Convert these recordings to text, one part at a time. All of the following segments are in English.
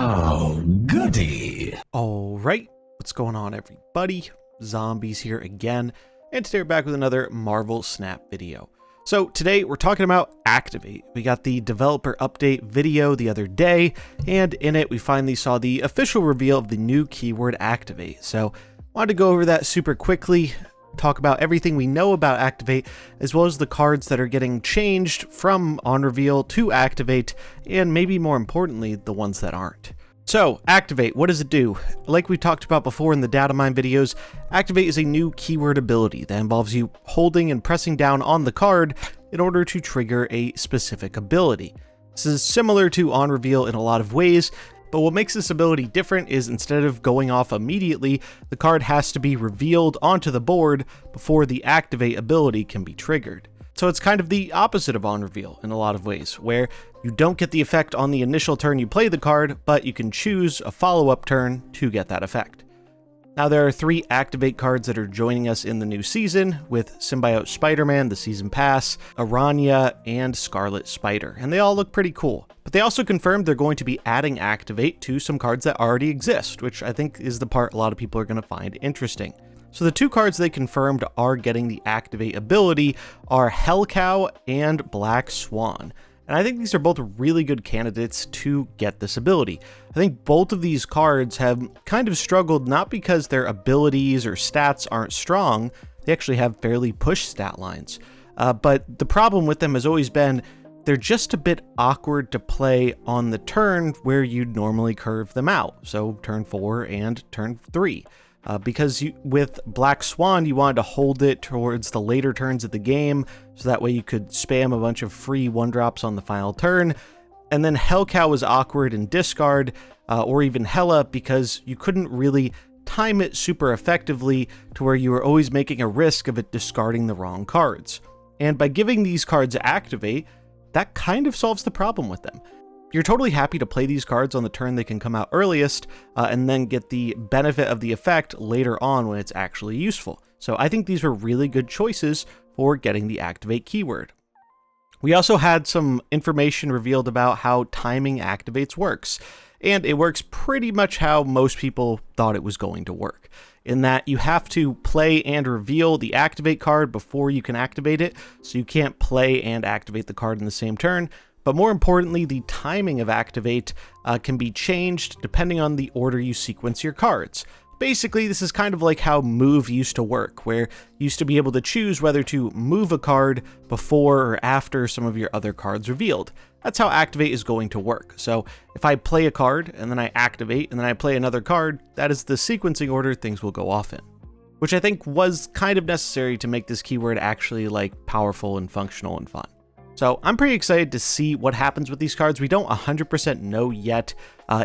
Oh, goody. All right, what's going on, everybody? Zombies here again, and today we're back with another Marvel Snap video. So today we're talking about Activate. We got the developer update video the other day, and in it we finally saw the official reveal of the new keyword Activate. So wanted to go over that super quickly, talk about everything we know about Activate, as well as the cards that are getting changed from on reveal to Activate, and maybe more importantly, the ones that aren't. So, Activate, what does it do? Like we talked about before in the data mine videos, Activate is a new keyword ability that involves you holding and pressing down on the card in order to trigger a specific ability. This is similar to on reveal in a lot of ways, but what makes this ability different is instead of going off immediately, the card has to be revealed onto the board before the Activate ability can be triggered. So it's kind of the opposite of on reveal in a lot of ways, where you don't get the effect on the initial turn you play the card, but you can choose a follow-up turn to get that effect. Now there are 3 Activate cards that are joining us in the new season, with Symbiote Spider-Man, the Season Pass, Aranya, and Scarlet Spider, and they all look pretty cool. But they also confirmed they're going to be adding Activate to some cards that already exist, which I think is the part a lot of people are going to find interesting. So the 2 cards they confirmed are getting the Activate ability are Hellcow and Black Swan. And I think these are both really good candidates to get this ability. I think both of these cards have kind of struggled not because their abilities or stats aren't strong, they actually have fairly push stat lines. But the problem with them has always been they're just a bit awkward to play on the turn where you'd normally curve them out. So turn 4 and turn 3. Because with Black Swan, you wanted to hold it towards the later turns of the game, so that way you could spam a bunch of free 1-drops on the final turn. And then Hellcow was awkward in discard, or even Hella, because you couldn't really time it super effectively to where you were always making a risk of it discarding the wrong cards. And by giving these cards Activate, that kind of solves the problem with them. You're totally happy to play these cards on the turn they can come out earliest, and then get the benefit of the effect later on when it's actually useful. So I think these were really good choices for getting the Activate keyword. We also had some information revealed about how timing Activates works, and it works pretty much how most people thought it was going to work, in that you have to play and reveal the Activate card before you can activate it, so you can't play and activate the card in the same turn. But more importantly, the timing of Activate can be changed depending on the order you sequence your cards. Basically, this is kind of like how Move used to work, where you used to be able to choose whether to move a card before or after some of your other cards revealed. That's how Activate is going to work. So if I play a card, and then I activate, and then I play another card, that is the sequencing order things will go off in. Which I think was kind of necessary to make this keyword actually powerful and functional and fun. So I'm pretty excited to see what happens with these cards. We don't 100% know yet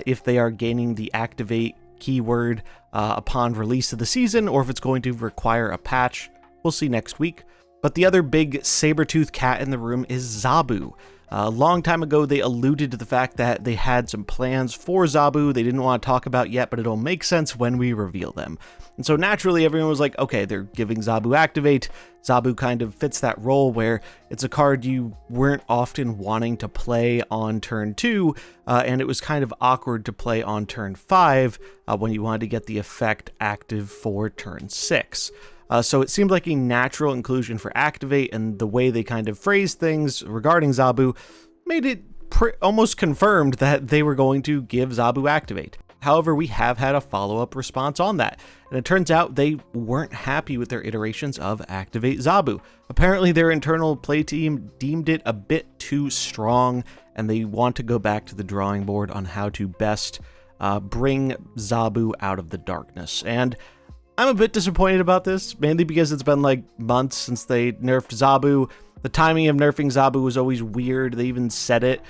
if they are gaining the Activate keyword upon release of the season, or if it's going to require a patch. We'll see next week. But the other big saber-toothed cat in the room is Zabu. A long time ago, they alluded to the fact that they had some plans for Zabu they didn't want to talk about yet, but it'll make sense when we reveal them. And so naturally, everyone was like, okay, they're giving Zabu Activate. Zabu kind of fits that role where it's a card you weren't often wanting to play on turn 2, and it was kind of awkward to play on turn 5 when you wanted to get the effect active for turn 6. So it seemed like a natural inclusion for Activate, and the way they kind of phrased things regarding Zabu made it almost confirmed that they were going to give Zabu Activate. However, we have had a follow-up response on that, and it turns out they weren't happy with their iterations of Activate Zabu. Apparently, their internal play team deemed it a bit too strong, and they want to go back to the drawing board on how to best bring Zabu out of the darkness. And I'm a bit disappointed about this, mainly because it's been months since they nerfed Zabu. The timing of nerfing Zabu was always weird. They even said it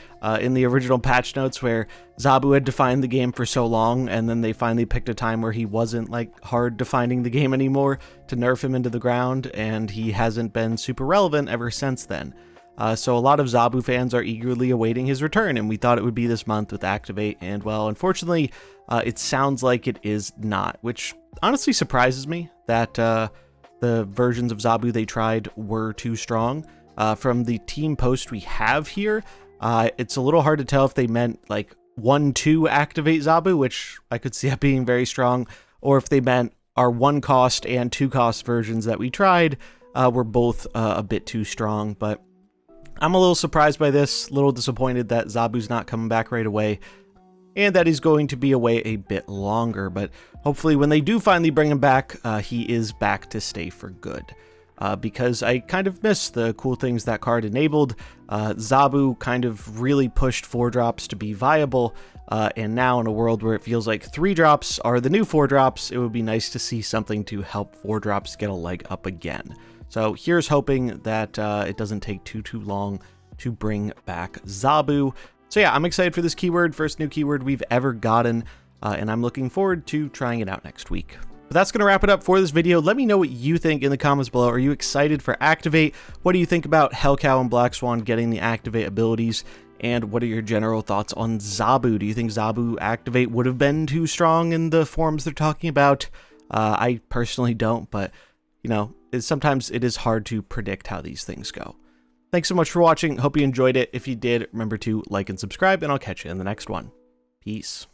in the original patch notes where Zabu had defined the game for so long, and then they finally picked a time where he wasn't hard defining the game anymore to nerf him into the ground, and he hasn't been super relevant ever since then. So a lot of Zabu fans are eagerly awaiting his return, and we thought it would be this month with Activate, and well, unfortunately, it sounds like it is not, which honestly surprises me that the versions of Zabu they tried were too strong. From the team post we have here, it's a little hard to tell if they meant 1-2 activate Zabu, which I could see that being very strong, or if they meant our 1 cost and 2 cost versions that we tried were both a bit too strong. But I'm a little surprised by this, a little disappointed that Zabu's not coming back right away, and that he's going to be away a bit longer. But hopefully when they do finally bring him back, he is back to stay for good. Because I kind of miss the cool things that card enabled. Zabu kind of really pushed 4-drops to be viable, and now in a world where it feels like 3-drops are the new 4-drops, it would be nice to see something to help 4-drops get a leg up again. So here's hoping that it doesn't take too long to bring back Zabu. So yeah, I'm excited for this keyword, first new keyword we've ever gotten, and I'm looking forward to trying it out next week. But that's going to wrap it up for this video. Let me know what you think in the comments below. Are you excited for Activate? What do you think about Hellcow and Black Swan getting the Activate abilities? And what are your general thoughts on Zabu? Do you think Zabu Activate would have been too strong in the forms they're talking about? I personally don't, but you know, sometimes it is hard to predict how these things go. Thanks so much for watching. Hope you enjoyed it. If you did, remember to like and subscribe, and I'll catch you in the next one. Peace.